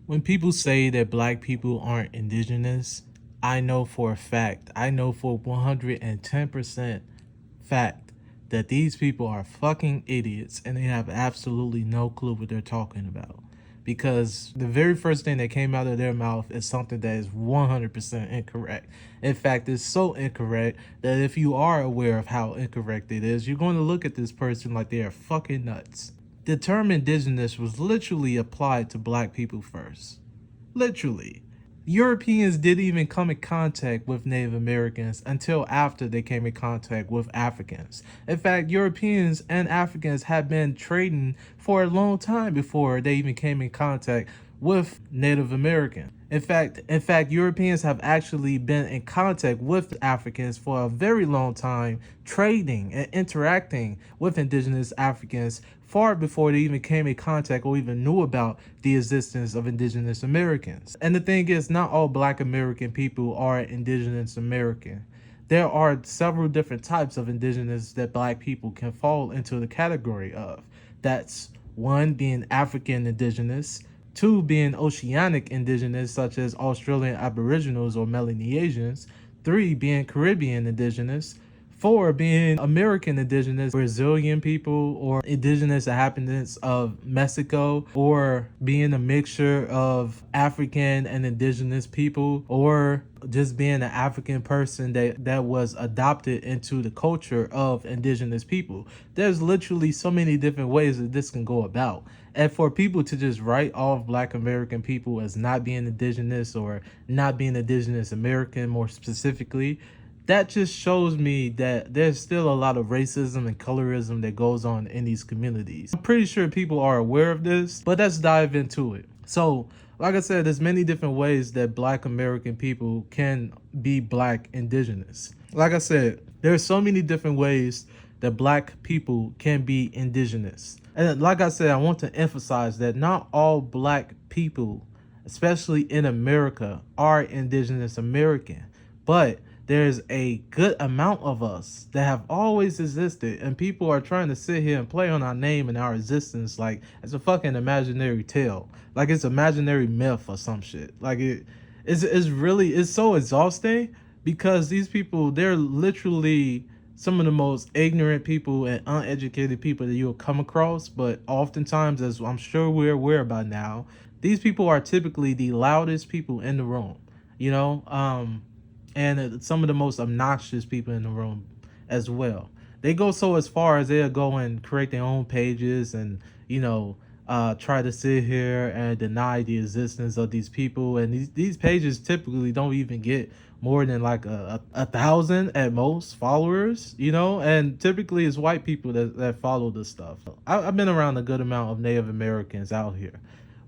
When people say that black people aren't indigenous, I know for a fact, I know for 110% fact that these people are fucking idiots and they have absolutely no clue what they're talking about. Because the very first thing that came out of their mouth is something that is 100% incorrect. In fact, it's so incorrect that if you are aware of how incorrect it is, you're going to look at this person like they are fucking nuts. The term indigenous was literally applied to black people first. Literally. Europeans didn't even come in contact with Native Americans until after they came in contact with Africans. In fact, Europeans and Africans had been trading for a long time before they even came in contact with Native Americans. In fact, Europeans have actually been in contact with Africans for a very long time, trading and interacting with indigenous Africans far before they even came in contact or even knew about the existence of indigenous Americans. And the thing is, not all black American people are indigenous American. There are several different types of indigenous that black people can fall into the category of. That's one being African indigenous, two being oceanic indigenous, such as Australian Aboriginals or Melanesians, three being Caribbean indigenous, four being American indigenous, Brazilian people, or indigenous inhabitants of Mexico, or being a mixture of African and indigenous people, or just being an African person that was adopted into the culture of indigenous people. There's literally so many different ways that this can go about. And for people to just write off black American people as not being indigenous or not being indigenous American more specifically, that just shows me that there's still a lot of racism and colorism that goes on in these communities. I'm pretty sure people are aware of this, but let's dive into it. So, like I said, there's many different ways that black American people can be black indigenous. Like I said, there's so many different ways that black people can be indigenous. And like I said, I want to emphasize that not all black people, especially in America, are indigenous American, but there's a good amount of us that have always existed, and people are trying to sit here and play on our name and our existence like it's a fucking imaginary tale, like it's imaginary myth or some shit. Like it's really, it's so exhausting because these people, they're literally some of the most ignorant people and uneducated people that you'll come across. But oftentimes, as I'm sure we're aware by now, these people are typically the loudest people in the room. You know, and some of the most obnoxious people in the room as well. They go so as far as they'll go and create their own pages and, try to sit here and deny the existence of these people. And these pages typically don't even get more than like a thousand at most followers, and typically it's white people that follow this stuff. I've been around a good amount of Native Americans out here.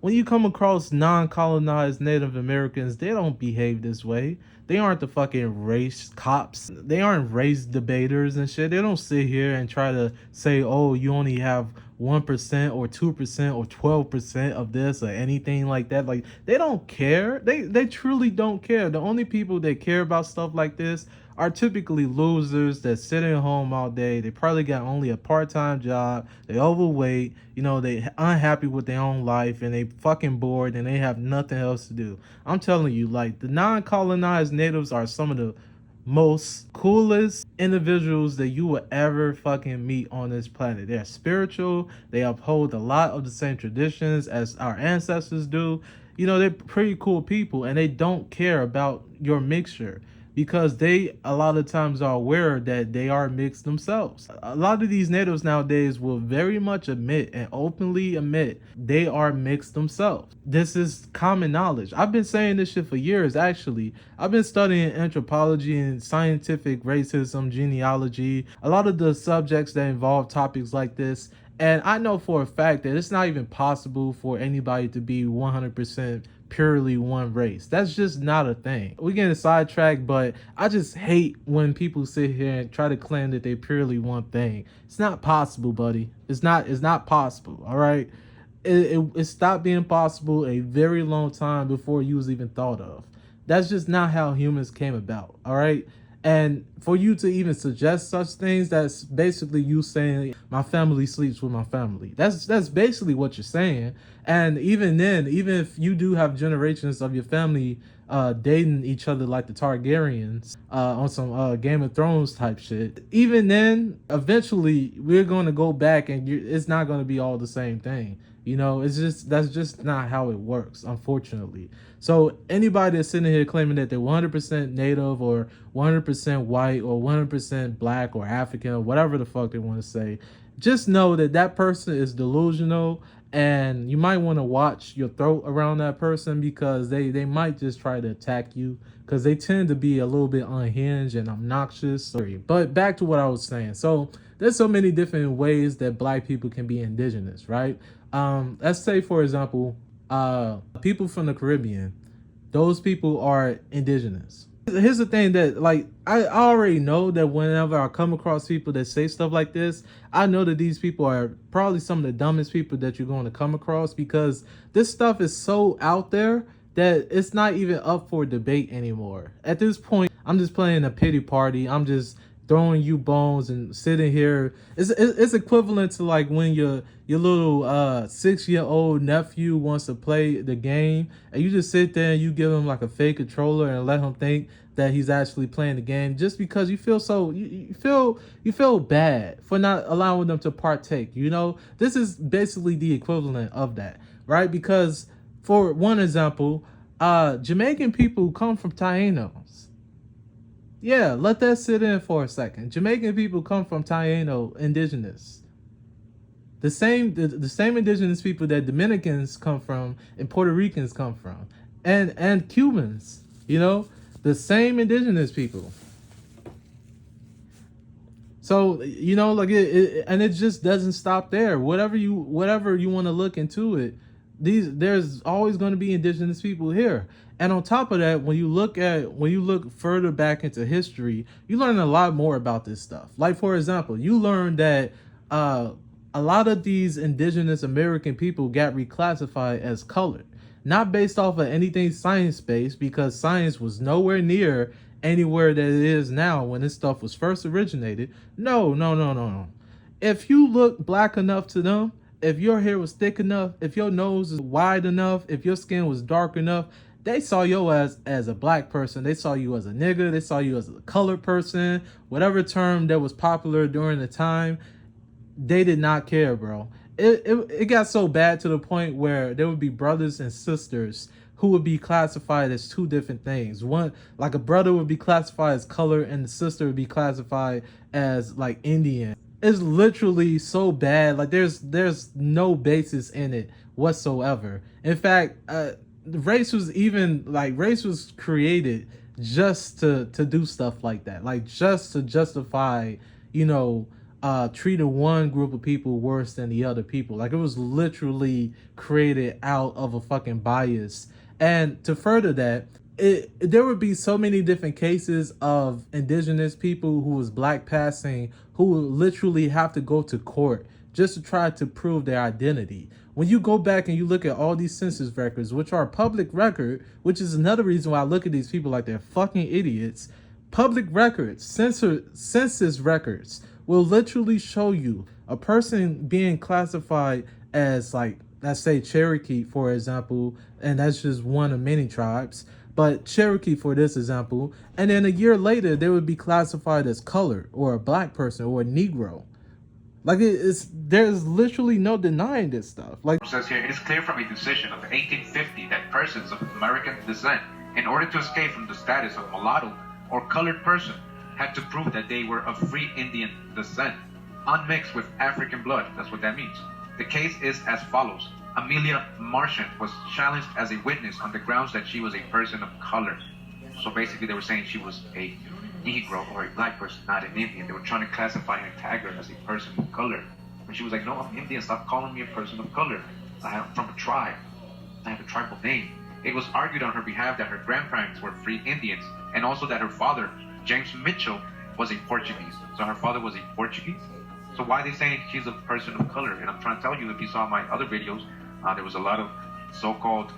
When you come across non-colonized Native Americans, they don't behave this way. They aren't the fucking race cops. They aren't race debaters and shit. They don't sit here and try to say, oh, you only have 1% or 2% or 12% of this or anything like that. Like, they don't care. They truly don't care. The only people that care about stuff like this are typically losers that sit at home all day. They probably got only a part-time job. They overweight, they unhappy with their own life, and they fucking bored, and they have nothing else to do. I'm telling you, like, the non-colonized natives are some of the most coolest individuals that you will ever fucking meet on this planet. They're spiritual. They uphold a lot of the same traditions as our ancestors do. They're pretty cool people, and they don't care about your mixture because they a lot of times are aware that they are mixed themselves. A lot of these natives nowadays will very much admit and openly admit they are mixed themselves. This is common knowledge. I've been saying this shit for years, actually. I've been studying anthropology and scientific racism, genealogy, a lot of the subjects that involve topics like this. And I know for a fact that it's not even possible for anybody to be 100% purely one race. That's just not a thing. We get sidetracked, but I just hate when people sit here and try to claim that they purely one thing. It's not possible, buddy. It's not possible. All right. It stopped being possible a very long time before you was even thought of. That's just not how humans came about. All right. And for you to even suggest such things, that's basically you saying my family sleeps with my family. That's basically what you're saying. And even then, even if you do have generations of your family dating each other like the Targaryens on some Game of Thrones type shit, even then, eventually we're going to go back and it's not going to be all the same thing. You know, it's just that's just not how it works, unfortunately. So anybody that's sitting here claiming that they're 100% native or 100% white or 100% black or African or whatever the fuck they want to say, just know that that person is delusional, and you might want to watch your throat around that person because they might just try to attack you because they tend to be a little bit unhinged and obnoxious. But back to what I was saying. So there's so many different ways that black people can be indigenous, right? Let's say, for example, people from the Caribbean, those people are indigenous. Here's the thing that, like, I already know that whenever I come across people that say stuff like this, I know that these people are probably some of the dumbest people that you're going to come across, because this stuff is so out there that it's not even up for debate anymore. At this point, I'm just playing a pity party. I'm just throwing you bones and sitting here. It's equivalent to like when your little 6-year-old nephew wants to play the game and you just sit there and you give him like a fake controller and let him think that he's actually playing the game just because you feel so you feel bad for not allowing them to partake. You know, this is basically the equivalent of that, right? Because for one example, Jamaican people come from Tainos. Yeah, let that sit in for a second. Jamaican people come from Taino indigenous. The same indigenous people that Dominicans come from and Puerto Ricans come from. And Cubans, you know, the same indigenous people. So, you know, like and it just doesn't stop there. Whatever you want to look into it, there's always going to be indigenous people here. And on top of that, when you look further back into history, you learn a lot more about this stuff. Like, for example, you learn that a lot of these indigenous American people got reclassified as colored, not based off of anything science-based, because science was nowhere near anywhere that it is now when this stuff was first originated. No. If you look black enough to them, if your hair was thick enough, if your nose is wide enough, if your skin was dark enough, they saw you as a black person. They saw you as a nigga. They saw you as a colored person, whatever term that was popular during the time. They did not care, bro. It got so bad to the point where there would be brothers and sisters who would be classified as two different things. One, like a brother would be classified as color and the sister would be classified as like Indian. It's literally so bad. Like there's no basis in it whatsoever. In fact, race was created just to do stuff like that. Like just to justify, you know, treating one group of people worse than the other people. Like it was literally created out of a fucking bias. And to further that, there would be so many different cases of indigenous people who was black passing who would literally have to go to court just to try to prove their identity. When you go back and you look at all these census records, which are public record, which is another reason why I look at these people like they're fucking idiots. Public records, census records will literally show you a person being classified as, like, let's say Cherokee, for example, and that's just one of many tribes, but Cherokee for this example, and then a year later they would be classified as colored or a black person or a Negro. Like there's literally no denying this stuff. Like it says here, it is clear from a decision of 1850 that persons of American descent, in order to escape from the status of mulatto or colored person, had to prove that they were of free Indian descent, unmixed with African blood. That's what that means. The case is as follows. Amelia Marchant was challenged as a witness on the grounds that she was a person of color. So basically they were saying she was a Negro or a black person, not an Indian. They were trying to classify and tag her as a person of color. And she was like, no, I'm Indian. Stop calling me a person of color. I'm from a tribe. I have a tribal name. It was argued on her behalf that her grandparents were free Indians, and also that her father, James Mitchell, was a Portuguese. So her father was a Portuguese. So why are they saying she's a person of color? And I'm trying to tell you, if you saw my other videos, there was a lot of so-called,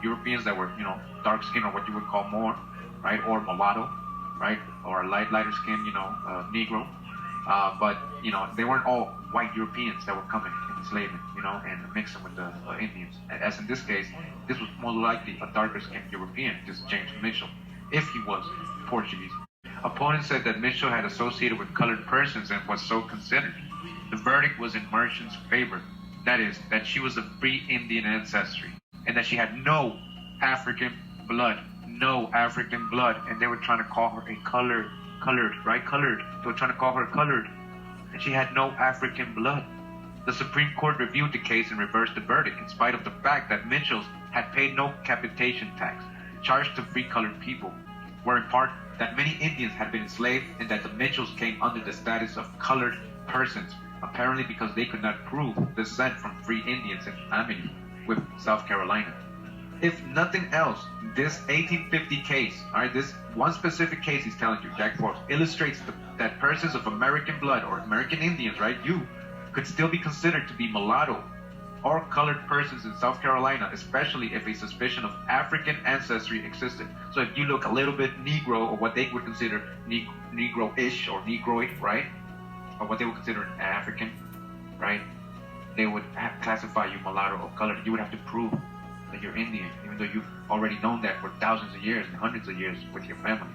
Europeans that were, dark skin, or what you would call Moor, right, or mulatto. right? Or a lighter skin, Negro. But they weren't all white Europeans that were coming in enslavement, and mixing with the Indians. As in this case, this was more likely a darker skinned European, this James Mitchell, if he was Portuguese. Opponents said that Mitchell had associated with colored persons and was so considered. The verdict was in Merchant's favor. That is, that she was of free Indian ancestry, and that she had no African blood. No African blood. And they were trying to call her a colored, right? Colored. They were trying to call her colored. And she had no African blood. The Supreme Court reviewed the case and reversed the verdict, in spite of the fact that Mitchells had paid no capitation tax. Charged to free colored people were in part that many Indians had been enslaved, and that the Mitchells came under the status of colored persons, apparently because they could not prove descent from free Indians in family with South Carolina. If nothing else, this 1850 case, all right, this one specific case he's telling you, Jack Forbes, illustrates that persons of American blood or American Indians, right, you could still be considered to be mulatto or colored persons in South Carolina, especially if a suspicion of African ancestry existed. So if you look a little bit Negro, or what they would consider Negro-ish or Negroid, right, or what they would consider an African, right, they would classify you mulatto or colored. You would have to prove that you're Indian, even though you've already known that for thousands of years and hundreds of years with your family.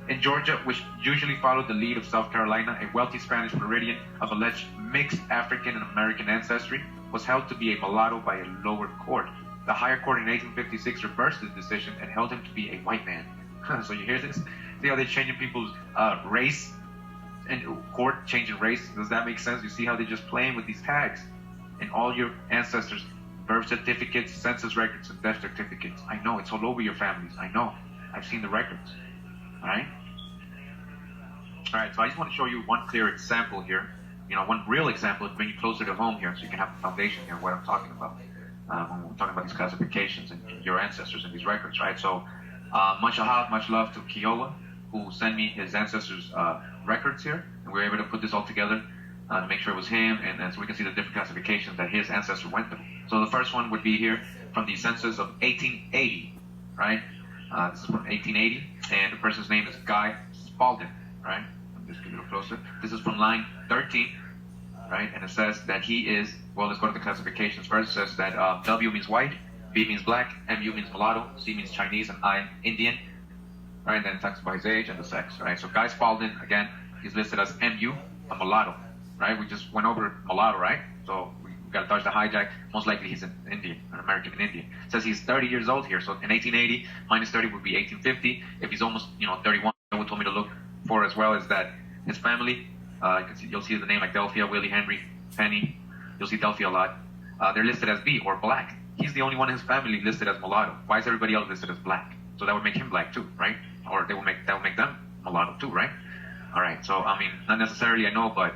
In Georgia, which usually followed the lead of South Carolina, a wealthy Spanish Floridian of alleged mixed African and American ancestry was held to be a mulatto by a lower court. The higher court in 1856 reversed the decision and held him to be a white man. So you hear this? See how they're changing people's race? And court changing race? Does that make sense? You see how they're just playing with these tags? And all your ancestors' birth certificates, census records, and death certificates. I know, it's all over your families. I know. I've seen the records. Alright? Alright, so I just want to show you one clear example here. One real example to bring you closer to home here so you can have a foundation here of what I'm talking about. When we're talking about these classifications and your ancestors and these records, right? So, much love to Kiowa, who sent me his ancestors' records here. And we were able to put this all together to make sure it was him, and so we can see the different classifications that his ancestor went through. So the first one would be here from the census of 1880, right? This is from 1880, and the person's name is Guy Spalding, right? Let's get a little closer. This is from line 13, right? And it says that he is, well, let's go to the classifications first. It says that W means white, B means black, MU means mulatto, C means Chinese, and I, Indian, right? And then it talks about his age and the sex, right? So Guy Spalding, again, he's listed as MU, a mulatto, right? We just went over mulatto, right? So we got to dodge the hijack. Most likely he's an Indian, an American Indian. It says he's 30 years old here. So in 1880, minus 30 would be 1850. If he's almost, 31, what told me to look for as well is that his family, you'll see the name like Delphia, Willie, Henry, Penny. You'll see Delphia a lot. They're listed as B, or black. He's the only one in his family listed as mulatto. Why is everybody else listed as black? So that would make him black too, right? Or that would make them mulatto too, right? All right. So I mean, not necessarily, I know, but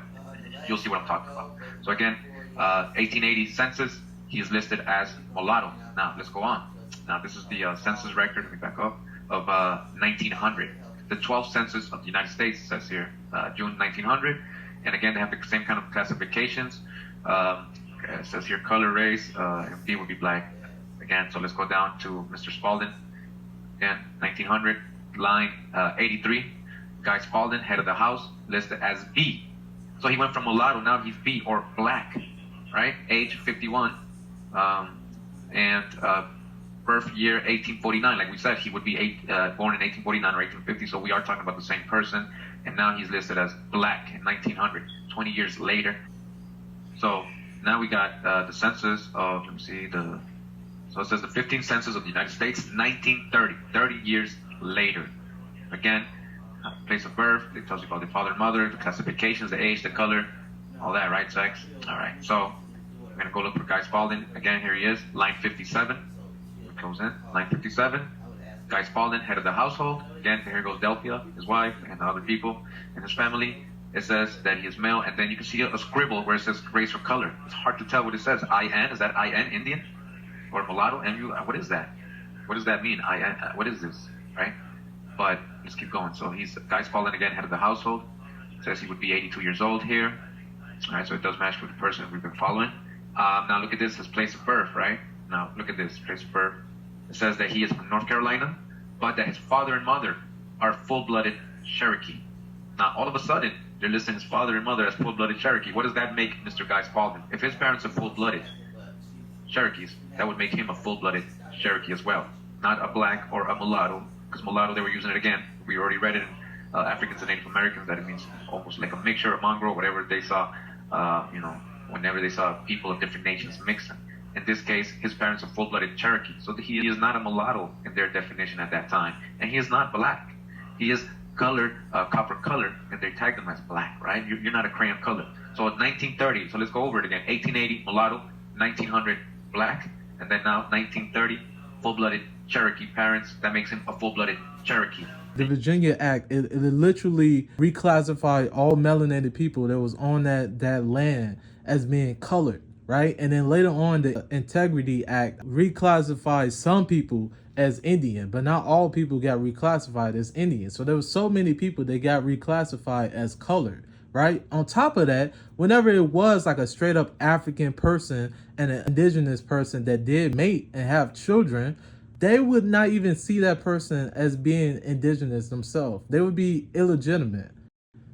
you'll see what I'm talking about. So again, 1880 census, he is listed as mulatto. Now let's go on. Now this is the census record. Let me back up of 1900. The 12th census of the United States says here June 1900, and again they have the same kind of classifications. It says here color, race, and B would be black. Again, so let's go down to Mr. Spalding. Again, 1900, line 83. Guy Spalding, head of the house, listed as B. So he went from mulatto, now he's B, or black, right? Age 51, and birth year 1849. Like we said, he would be born in 1849 or 1850, so we are talking about the same person. And now he's listed as black in 1900, 20 years later. So now we got the census of, let me see, so it says the 15th census of the United States, 1930, 30 years later. Again, place of birth, it tells you about the father and mother, the classifications, the age, the color, all that, right? Sex. All right, so I'm going to go look for Guy Spalding. Again, here he is, line 57. Close in, line 57. Guy Spalding, head of the household. Again, here goes Delphia, his wife, and the other people in his family. It says that he is male, and then you can see a scribble where it says race or color. It's hard to tell what it says. IN, is that IN, Indian? Or mulatto, MU? What is that? What does that mean? IN, what is this, right? But let's keep going. So he's Guy Spalding, again, head of the household. It says he would be 82 years old here. All right, so it does match with the person we've been following. Now look at this, his place of birth, right? Now look at this, place of birth. It says that he is from North Carolina, but that his father and mother are full-blooded Cherokee. Now, all of a sudden, they're listing his father and mother as full-blooded Cherokee. What does that make Mr. Guy Spalding? If his parents are full-blooded Cherokees, that would make him a full-blooded Cherokee as well. Not a black or a mulatto, because mulatto, they were using it again. We already read it in Africans and Native Americans, that it means almost like a mixture, a mongrel, whatever they saw, whenever they saw people of different nations mixing. In this case, his parents are full-blooded Cherokee, so he is not a mulatto in their definition at that time, and he is not black. He is colored, copper colored, and they tagged him as black, right? You're not a crayon color. So in 1930, so let's go over it again. 1880, mulatto. 1900, black. And then now 1930, full-blooded Cherokee parents. That makes him a full-blooded Cherokee. The Virginia Act, it literally reclassified all melanated people that was on that land as being colored, right? And then later on, the Integrity Act reclassified some people as Indian, but not all people got reclassified as Indian. So there was so many people that got reclassified as colored, right? On top of that, whenever it was like a straight up African person and an indigenous person that did mate and have children, they would not even see that person as being indigenous themselves. They would be illegitimate.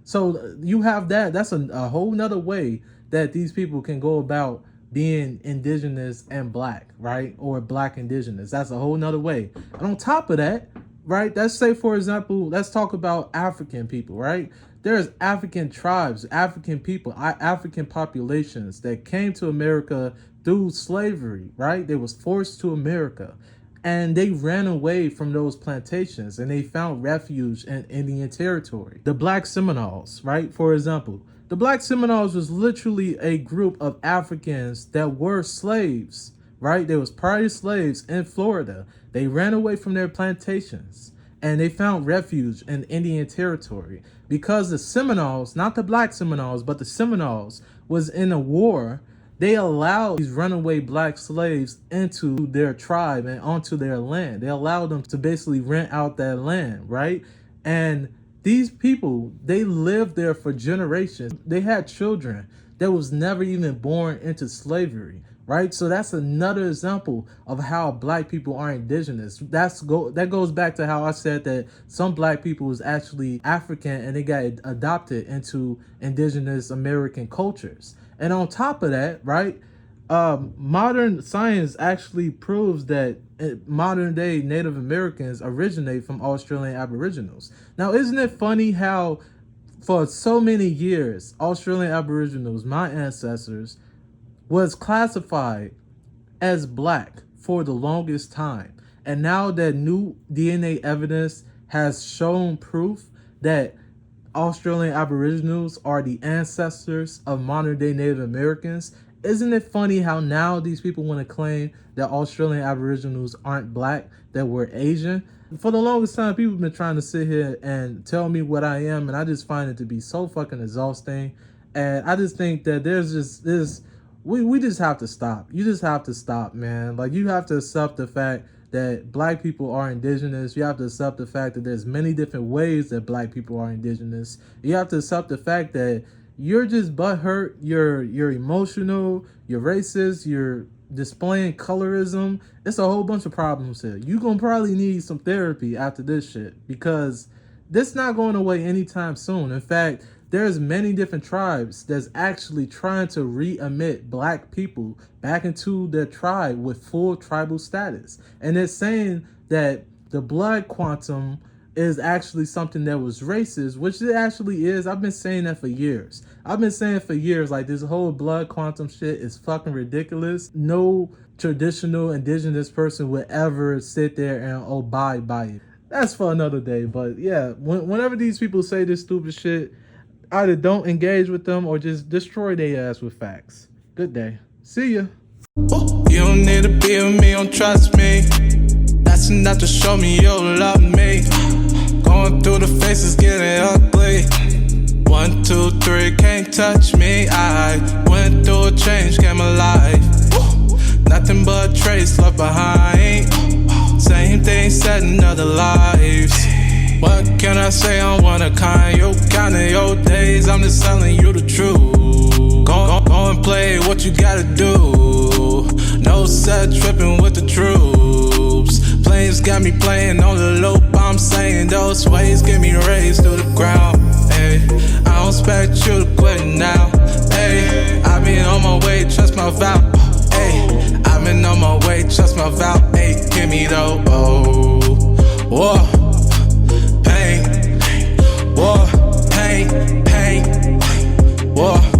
So you have that. That's a whole nother way that these people can go about being indigenous and black, right? Or black indigenous. That's a whole nother way. And on top of that, right, let's say, for example, let's talk about African people, right? There's African tribes, African people, African populations that came to America through slavery, right? They was forced to America. And they ran away from those plantations and they found refuge in Indian territory. The Black Seminoles, right? For example, the Black Seminoles was literally a group of Africans that were slaves, right? They was prior slaves in Florida. They ran away from their plantations and they found refuge in Indian territory because the Seminoles, not the Black Seminoles, but the Seminoles was in a war. They allowed these runaway black slaves into their tribe and onto their land. They allowed them to basically rent out that land, right? And these people, they lived there for generations. They had children that was never even born into slavery, right? So that's another example of how black people are indigenous. That goes back to how I said that some black people was actually African and they got adopted into indigenous American cultures. And on top of that, right, modern science actually proves that modern day Native Americans originate from Australian Aboriginals. Now, isn't it funny how for so many years, Australian Aboriginals, my ancestors, was classified as black for the longest time. And now that new DNA evidence has shown proof that Australian Aboriginals are the ancestors of modern day Native Americans, isn't it funny how now these people want to claim that Australian Aboriginals aren't black, that we're Asian? For the longest time, people have been trying to sit here and tell me what I am, and I just find it to be so fucking exhausting. And I just think that there's just this, we just have to stop. You just have to stop, man. Like, you have to accept the fact that black people are indigenous. You have to accept the fact that there's many different ways that black people are indigenous. You have to accept the fact that you're just butthurt, you're emotional, you're racist, you're displaying colorism. It's a whole bunch of problems here. You're gonna probably need some therapy after this shit because this not going away anytime soon. In fact, there's many different tribes that's actually trying to re-admit black people back into their tribe with full tribal status. And they're saying that the blood quantum is actually something that was racist, which it actually is. I've been saying that for years. I've been saying for years, like, this whole blood quantum shit is fucking ridiculous. No traditional indigenous person would ever sit there and abide by it. That's for another day. But yeah, whenever these people say this stupid shit, either don't engage with them or just destroy their ass with facts. Good day. See ya. You don't need to be with me, don't trust me. That's enough to show me you love me. Going through the faces, getting ugly. 1, 2, 3, can't touch me. I went through a change, came alive. Nothing but trace left behind. Same thing said in other lives. What can I say? I'm one of a kind. You counting your days, I'm just telling you the truth. Go and play what you gotta do. No set tripping with the troops. Planes got me playing on the loop. I'm saying those ways get me raised to the ground. Ay, I don't expect you to quit now. Ay, I've been on my way, trust my vow. Ay, I've been on my way, trust my vow. Ay, give me the war, pain, war, pain, war.